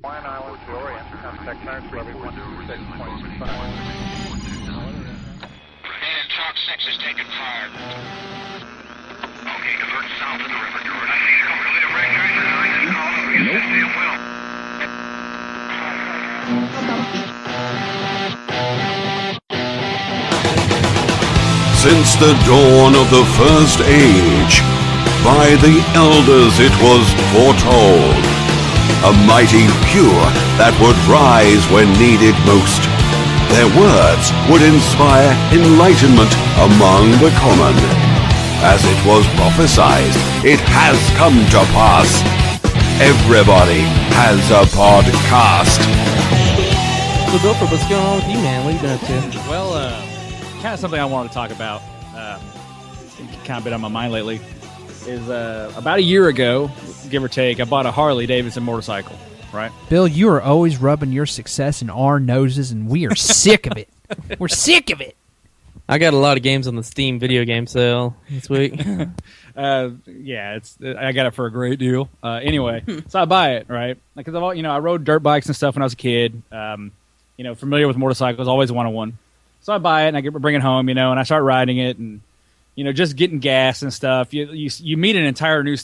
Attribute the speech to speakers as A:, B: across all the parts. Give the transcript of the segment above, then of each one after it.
A: Hawaiian Islands to Orient, contact clearance level 126.5.
B: And Chalk 6 is taking fire. Okay, divert south of the river. I see you come to the break tracer. I just called him. Yes, yes, damn well.
C: Since the dawn of the first age, by the elders it was foretold, a mighty cure that would rise when needed most. Their words would inspire enlightenment among the common. As it was prophesied, it has come to pass. Everybody has a podcast.
D: So, Bilford, what's going on with you, man? What have you been up to?
E: Well, kind of something I wanted to talk about, kind of been on my mind lately, is about a year ago, give or take, I bought a Harley Davidson motorcycle, right?
F: Bill, you are always rubbing your success in our noses, and we are sick of it. We're sick of it.
D: I got a lot of games on the Steam video game sale this week.
E: Yeah, I got it for a great deal. Anyway, so I buy it, right? Because I rode dirt bikes and stuff when I was a kid. Familiar with motorcycles, always wanted one. So I buy it and I bring it home, and I start riding it, and just getting gas and stuff. You meet an entire new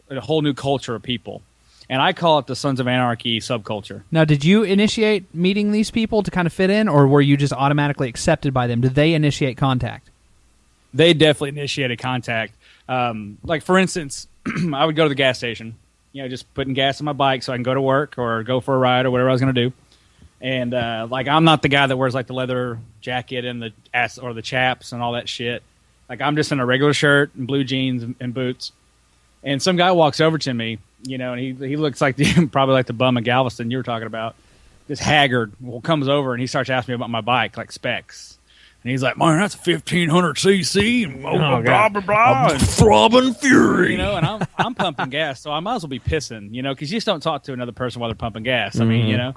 E: a whole new culture of people, and I call it the Sons of Anarchy subculture.
F: Now, did you initiate meeting these people to kind of fit in, or were you just automatically accepted by them? Did they initiate contact?
E: They definitely initiated contact. Like for instance, I would go to the gas station, just putting gas in my bike so I can go to work or go for a ride or whatever I was going to do. And I'm not the guy that wears like the leather jacket and the ass or the chaps and all that shit. Like I'm just in a regular shirt and blue jeans and boots. And some guy walks over to me, and he looks like probably like the bum of Galveston you were talking about, just haggard. Well, comes over and he starts asking me about my bike, like specs. And he's like, "Man, that's a 1500 cc and blah blah blah, and throbbing fury." And I'm pumping gas, so I might as well be pissing, because you just don't talk to another person while they're pumping gas. I mean,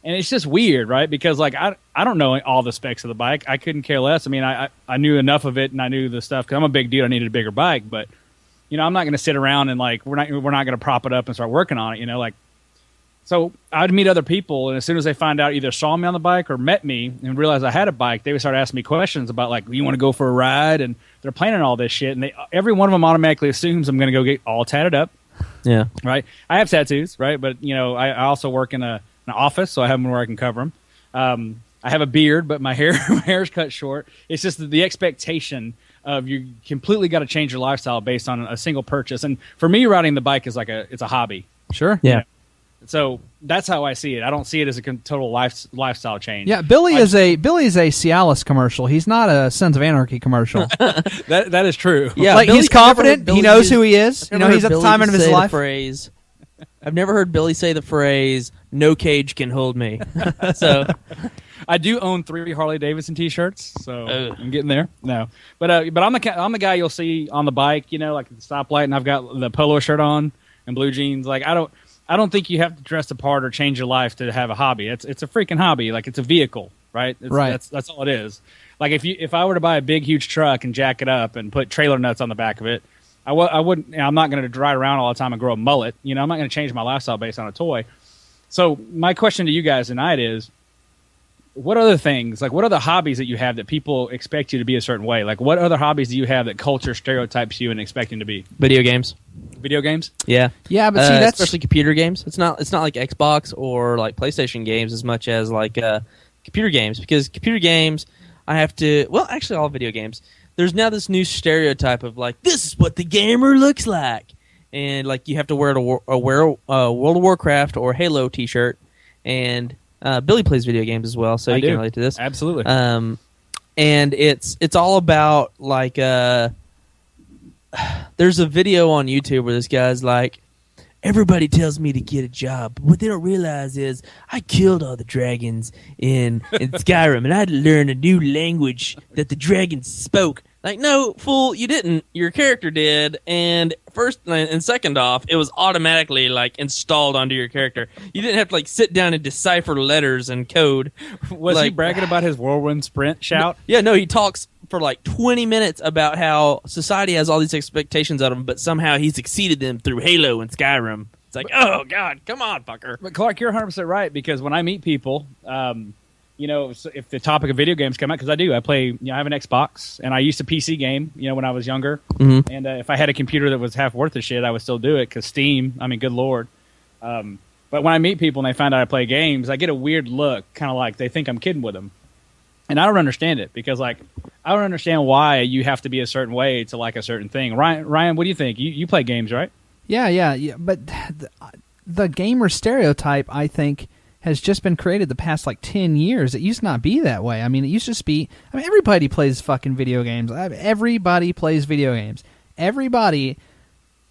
E: and it's just weird, right? Because like I don't know all the specs of the bike. I couldn't care less. I mean, I knew enough of it, and I knew the stuff because I'm a big dude. I needed a bigger bike, but I'm not going to sit around and like we're not going to prop it up and start working on it. So I'd meet other people, and as soon as they find out, either saw me on the bike or met me and realized I had a bike, they would start asking me questions about like, you want to go for a ride? And they're planning all this shit, and every one of them automatically assumes I'm going to go get all tatted up. Yeah. Right. I have tattoos, right? But I also work in an office, so I have them where I can cover them. I have a beard, but my hair's cut short. It's just the expectation of you completely got to change your lifestyle based on a single purchase. And for me, riding the bike is it's a hobby.
F: Sure.
D: Yeah.
E: So that's how I see it. I don't see it as a total lifestyle change.
F: Yeah, Billy is a Cialis commercial. He's not a Sons of Anarchy commercial.
E: That is true.
F: Yeah, like he's confident. He knows who he is. He's at the time of his life.
D: I've never heard Billy say the phrase "No cage can hold me." So
E: I do own 3 Harley Davidson T-shirts, so I'm getting there. No, but I'm the guy you'll see on the bike, like at the stoplight, and I've got the polo shirt on and blue jeans. Like I don't think you have to dress the part or change your life to have a hobby. It's a freaking hobby. Like it's a vehicle, right?
F: Right.
E: That's all it is. Like if I were to buy a big huge truck and jack it up and put trailer nuts on the back of it, I wouldn't. I'm not going to ride around all the time and grow a mullet. I'm not going to change my lifestyle based on a toy. So my question to you guys tonight is, what other things, like what other hobbies that you have that people expect you to be a certain way? Like what other hobbies do you have that culture stereotypes you and expect you to be?
D: Video games.
E: Video games?
D: Yeah.
F: Yeah, but see, that's
D: especially computer games. It's not like Xbox or like PlayStation games as much as like computer games, because computer games actually all video games. There's now this new stereotype of like, this is what the gamer looks like. And like you have to wear a World of Warcraft or Halo t-shirt, and Billy plays video games as well, so he can relate to this.
E: Absolutely.
D: And it's all about like there's a video on YouTube where this guy's like, everybody tells me to get a job, but what they don't realize is I killed all the dragons in Skyrim, and I had to learn a new language that the dragons spoke. Like, no, fool, you didn't. Your character did, and first and second off, it was automatically like installed onto your character. You didn't have to like sit down and decipher letters and code.
E: Was he bragging about his whirlwind sprint shout?
D: No, he talks for like 20 minutes about how society has all these expectations of him, but somehow he's exceeded them through Halo and Skyrim. It's like, oh God, come on, fucker.
E: But Clark, you're 100% right, because when I meet people, you know, so if the topic of video games come out, because I play, you know, I have an Xbox, and I used to PC game, you know, when I was younger.
D: Mm-hmm.
E: And if I had a computer that was half worth of shit, I would still do it, because Steam, I mean, good Lord. But when I meet people and they find out I play games, I get a weird look, kind of like they think I'm kidding with them. And I don't understand it, because, like, I don't understand why you have to be a certain way to like a certain thing. Ryan, what do you think? You play games, right?
F: Yeah. But the gamer stereotype, I think, has just been created the past, like, 10 years. It used to not be that way. I mean, it used to just be... I mean, everybody plays fucking video games. Everybody plays video games. Everybody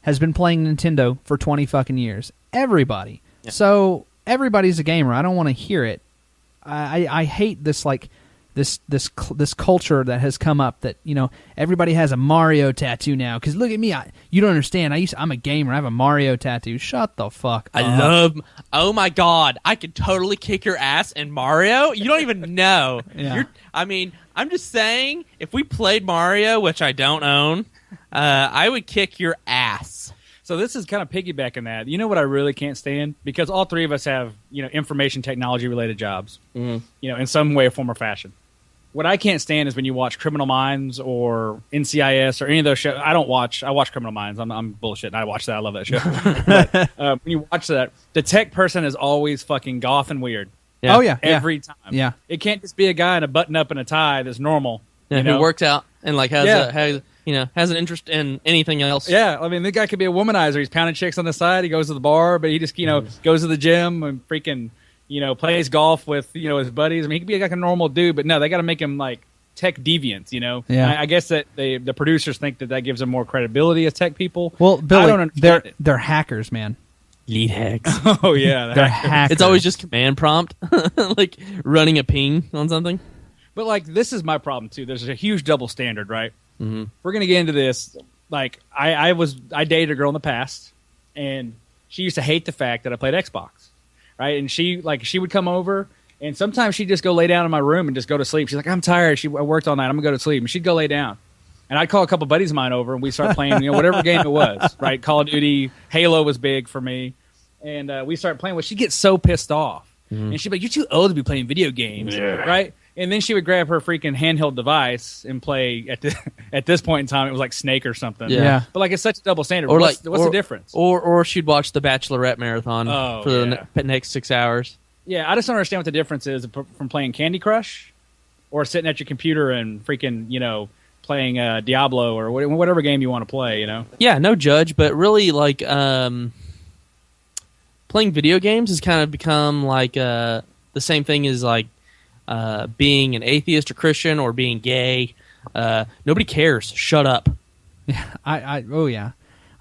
F: has been playing Nintendo for 20 fucking years. Everybody. Yeah. So, everybody's a gamer. I don't want to hear it. I hate this, like... This culture that has come up that, you know, everybody has a Mario tattoo now. Because look at me, you don't understand. I'm a gamer. I have a Mario tattoo. Shut the fuck up.
D: Oh my God, I could totally kick your ass in Mario. You don't even know.
F: Yeah.
D: I'm just saying, if we played Mario, which I don't own, I would kick your ass.
E: So this is kind of piggybacking that. You know what I really can't stand? Because all three of us have, you know, information technology related jobs, you know, in some way, form, or fashion. What I can't stand is when you watch Criminal Minds or NCIS or any of those shows. I watch Criminal Minds. I'm bullshitting. I watch that. I love that show. But, when you watch that, the tech person is always fucking goth and weird.
F: Yeah. Oh, yeah.
E: Every time.
F: Yeah.
E: It can't just be a guy in a button-up and a tie that's normal.
D: Yeah,
E: you know?
D: who works out and, like, has an interest in anything else.
E: Yeah, I mean, the guy could be a womanizer. He's pounding chicks on the side. He goes to the bar, but he just, you know, goes to the gym and freaking... you know, plays golf with, you know, his buddies. I mean, he could be like a normal dude, but no, they got to make him like tech deviants, you know?
F: Yeah.
E: I guess that the producers think that gives them more credibility as tech people.
F: Well, Billy,
E: I don't understand
F: they're hackers, man.
D: Lead hacks.
E: Oh, yeah.
F: They're hackers.
D: It's always just command prompt, like running a ping on something.
E: But, like, this is my problem, too. There's a huge double standard, right?
D: Mm-hmm.
E: We're going to get into this. Like, I dated a girl in the past, and she used to hate the fact that I played Xbox. Right, and she would come over, and sometimes she'd just go lay down in my room and just go to sleep. She's like, I'm tired. I worked all night. I'm gonna go to sleep, and she'd go lay down. And I'd call a couple buddies of mine over, and we'd start playing, you know, whatever game it was. Right, Call of Duty, Halo was big for me, and we start playing. Well, she'd get so pissed off, and she'd be like, "You're too old to be playing video games." Right. And then she would grab her freaking handheld device and play. At this point in time, it was like Snake or something.
F: Yeah.
E: But like, it's such a double standard.
D: Or
E: what's the difference?
D: Or she'd watch the Bachelorette marathon for the next 6 hours.
E: Yeah, I just don't understand what the difference is from playing Candy Crush or sitting at your computer and freaking, you know, playing Diablo or whatever game you want to play, you know?
D: Yeah, no judge, but really, like, playing video games has kind of become like the same thing as, like, being an atheist or Christian or being gay. Nobody cares. Shut up.
F: Yeah, I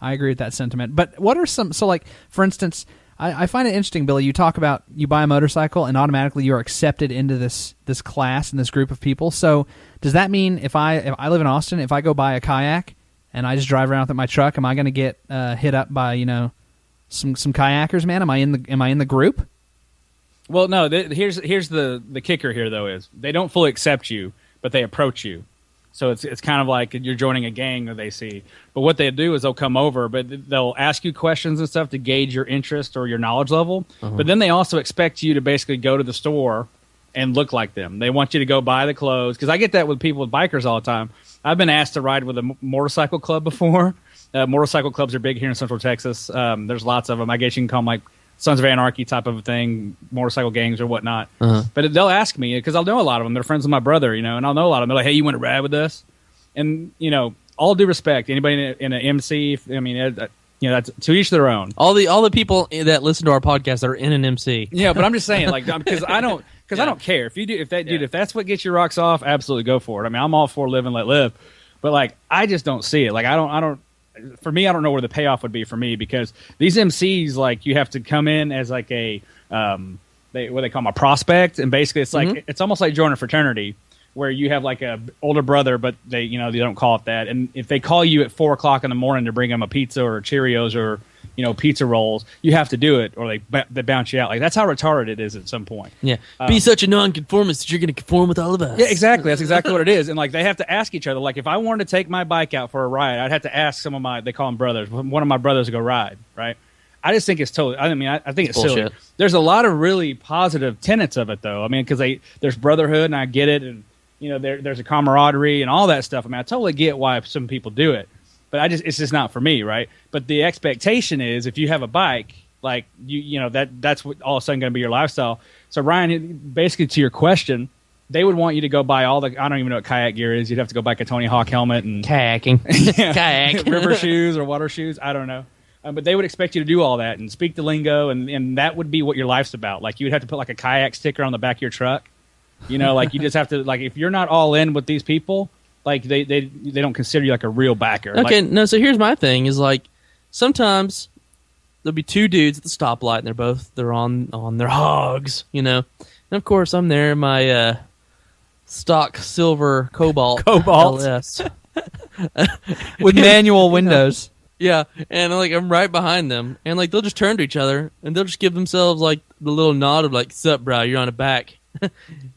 F: agree with that sentiment. But what are some... So, like, for instance, I find it interesting, Billy, you talk about you buy a motorcycle and automatically you are accepted into this class and this group of people. So does that mean if I live in Austin, if I go buy a kayak and I just drive around with my truck, am I going to get hit up by, you know, some kayakers, man? Am I in the group?
E: Well, no. Here's the kicker here, though, is they don't fully accept you, but they approach you. So it's kind of like you're joining a gang that they see. But what they do is they'll come over, but they'll ask you questions and stuff to gauge your interest or your knowledge level. But then they also expect you to basically go to the store and look like them. They want you to go buy the clothes. Because I get that with people with bikers all the time. I've been asked to ride with a motorcycle club before. Motorcycle clubs are big here in Central Texas. There's lots of them. I guess you can call them like Sons of Anarchy type of a thing, motorcycle gangs or whatnot. But they'll ask me, because I'll know a lot of them. They're friends with my brother, you know, and I'll know a lot of them. They're like, hey, you want to ride with us? And, you know, all due respect, anybody in an MC, I mean, you know, that's to each their own.
D: All the people that listen to our podcast are in an MC.
E: Yeah, but I'm just saying, like, because I don't care. If that's what gets your rocks off, absolutely go for it. I mean, I'm all for live and let live. But, like, I just don't see it. Like, I don't. For me, I don't know where the payoff would be for me, because these MCs, like, you have to come in as like a what they call them, a prospect, and basically it's like it's almost like joining a fraternity where you have like a older brother, but they don't call it that. And if they call you at 4:00 in the morning to bring them a pizza or Cheerios or, you know, pizza rolls, you have to do it, or they bounce you out. Like, that's how retarded it is at some point.
D: Yeah, be such a nonconformist that you're going to conform with all of us.
E: Yeah, exactly. That's exactly what it is. And like, they have to ask each other. Like, if I wanted to take my bike out for a ride, I'd have to ask some of they call them brothers, one of my brothers to go ride. Right? I just think it's totally. I mean, I think it's silly.
D: bullshit.
E: There's a lot of really positive tenets of it, though. I mean, because there's brotherhood, and I get it, and there's a camaraderie and all that stuff. I mean, I totally get why some people do it, but it's just not for me, right? But the expectation is if you have a bike, like that's what all of a sudden going to be your lifestyle. So Ryan, basically to your question, they would want you to go buy all the, I don't even know what kayak gear is. You'd have to go buy a Tony Hawk helmet and
D: Kayaking. Kayak.
E: river shoes or water shoes. I don't know. But they would expect you to do all that and speak the lingo, and that would be what your life's about. Like, you would have to put like a kayak sticker on the back of your truck. Like you just have to, like, if you're not all in with these people, like they don't consider you like a real backer.
D: Okay,
E: like,
D: no, so here's my thing is like sometimes there'll be two dudes at the stoplight and they're on their hogs, And of course I'm there in my stock silver Cobalt LS.
F: With manual windows.
D: Yeah, and like I'm right behind them, and like they'll just turn to each other and they'll just give themselves like the little nod of like, "Sup, bro, you're on a back,"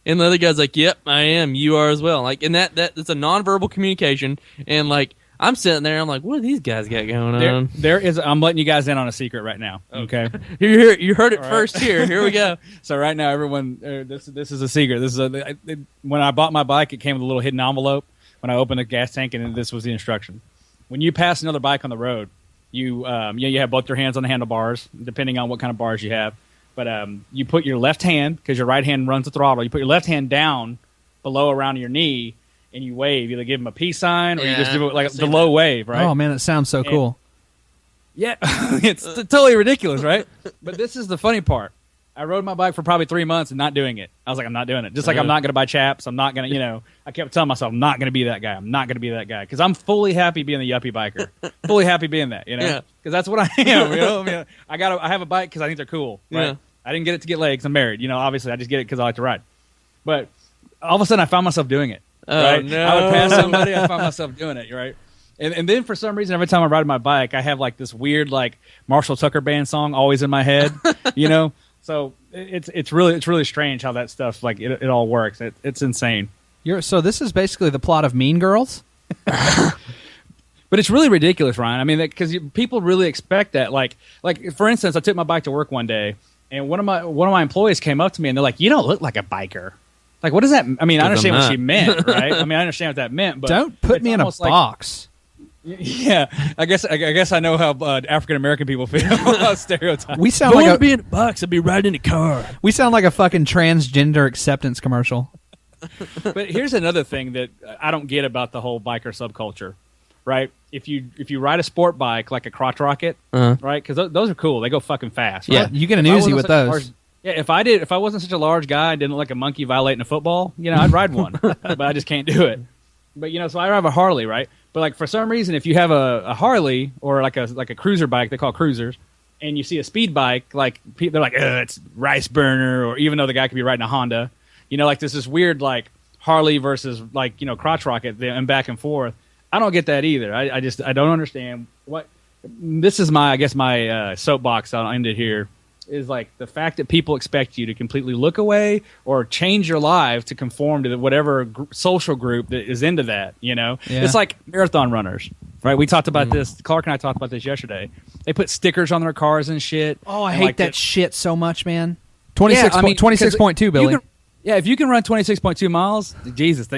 D: and the other guy's like, "Yep, I am. You are as well." Like, and that's a nonverbal communication, and like I'm sitting there, I'm like, "What do these guys got going on?"
E: There is. I'm letting you guys in on a secret right now. Okay,
D: You heard it first here. Here we go.
E: So right now, everyone, this is a secret. This is when I bought my bike, it came with a little hidden envelope. When I opened the gas tank, and this was the instruction. When you pass another bike on the road, you have both your hands on the handlebars, depending on what kind of bars you have. But you put your left hand, because your right hand runs the throttle, you put your left hand down below around your knee, and you wave. Either give them a peace sign, or you just do it like the low wave, right?
F: Oh, man, it sounds so cool.
E: Yeah, it's totally ridiculous, right? But this is the funny part. I rode my bike for probably 3 months and not doing it. I was like, I'm not doing it. Just like I'm not going to buy chaps. I'm not going to, I kept telling myself, I'm not going to be that guy. I'm not going to be that guy. Because I'm fully happy being the yuppie biker. Fully happy being that,
D: Yeah.
E: Because that's what I am, I mean, I have a bike because I think they're cool, right?
D: Yeah.
E: I didn't get it to get legs. I'm married. Obviously I just get it because I like to ride. But all of a sudden I found myself doing it.
D: Oh,
E: right?
D: no.
E: I would pass somebody, I found myself doing it, right? And then for some reason, every time I ride my bike, I have like this weird like Marshall Tucker Band song always in my head, So it's really strange how that stuff like it all works. It's insane.
F: So this is basically the plot of Mean Girls?
E: But it's really ridiculous, Ryan. I mean, because people really expect that. Like for instance, I took my bike to work one day, and one of my employees came up to me and they're like, "You don't look like a biker." Like, what does that? I mean, I understand what she meant, right? I mean, I understand what that meant, but
F: don't put me in a box.
E: Yeah, I guess I know how African American people feel about stereotypes.
F: We sound
D: If I
F: like
D: want to be in a box, I'd be riding in a car.
F: We sound like a fucking transgender acceptance commercial.
E: But here's another thing that I don't get about the whole biker subculture, right? If you ride a sport bike like a crotch rocket, right? Because those are cool. They go fucking fast. Right?
F: Yeah, you get an Uzi with those.
E: If I wasn't such a large guy and didn't look like a monkey violating a football, I'd ride one. But I just can't do it. But so I drive a Harley, right? But like for some reason, if you have a Harley or like a cruiser bike, they call cruisers, and you see a speed bike, like they're like, it's rice burner, or even though the guy could be riding a Honda, like this weird like Harley versus like crotch rocket and back and forth. I don't get that either. I don't understand what this is. My soapbox. I'll end it here. Is like the fact that people expect you to completely look away or change your life to conform to whatever social group that is into that.
F: Yeah.
E: It's like marathon runners, right? We talked about this. Clark and I talked about this yesterday. They put stickers on their cars and shit.
F: Oh, I hate that shit so much, man. 26.2, Billy.
E: If you can run 26.2 miles, Jesus,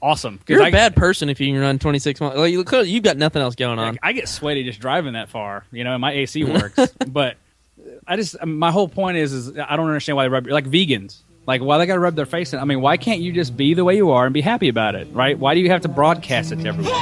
E: awesome.
D: You're a bad person if you can run 26 miles. Like, you've got nothing else going on.
E: I get sweaty just driving that far, and my AC works, but. My whole point is I don't understand why they rub, like vegans, like why they got to rub their face in. I mean, why can't you just be the way you are and be happy about it, right? Why do you have to broadcast it to everyone?